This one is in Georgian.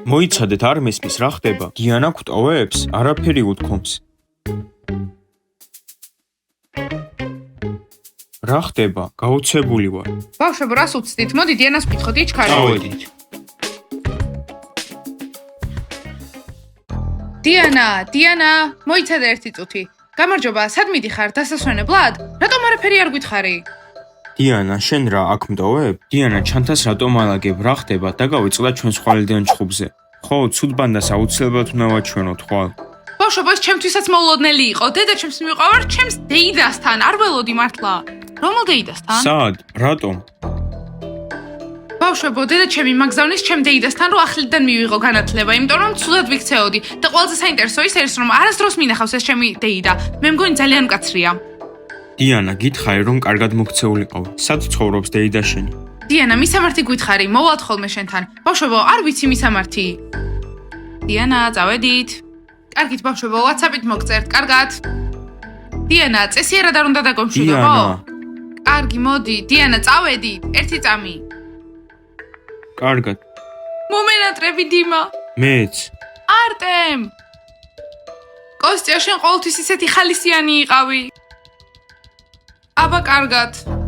მოიცადეთ არ მესმის რა ხდება დიანა გვტოვებს არაფერი უთქვამს რა ხდება გაუცებული ვარ ბავშვებო რას უცდით მოდი დიანას ვკითხოთ იჩქარე წავედით დიანა მოიცადე ერთი წუთი გამარჯობა სად მიდიხარ დასასვენებლად რატომ არაფერი არ გითხარი დიანა შენ რა აქ მტოვებ დიანა ჩანთას რატომ ალაგებ რა ხდება დაგავიწყდა ჩვენ ხვალიდან ჩხუბზე ხო ცუდ ბანდას აუცილებლად უნდა ვაჩვენოთ ხვალ ბავშვებო ეს ჩემთვისაც მოულოდნელი იყო დედა ჩემს მივიყავარ ჩემს დეიდასთან არ ველოდი მართლა რომელ დეიდასთან სად რატომ ბავშვებო დედა ჩემი მაგზავნის ჩემ დეიდასთან რომ ახლიდან მივიღო განათლება იმიტომ რომ ცუდად ვიქცეოდი და ყველაზე საინტერესო ის არის რომ არასდროს მინახავს ეს ჩემი დეიდა მე მგონი ძალიან მკაცრია დიანა გითხარი რომ კარგად მოქცეულიყავ სად ცხოვრობს დეიდა შენი დიანა მისამართი გითხარი მოვალთ ხოლმე შენთან ბავშვებო არ ვიცი მისამართი დიანა წავედით კარგით ბავშვებო WhatsApp-ით მოგწერთ კარგად დიანა წესიერად არ უნდა დაგომშვიდო ხო კარგი მოდი დიანა წავედით ერთი წამი კარგად მომენატრები დიმა მეც არტემ კოსტია შენ ყოველთვის ისეთი ხალისიანი იყავი აბა კარგად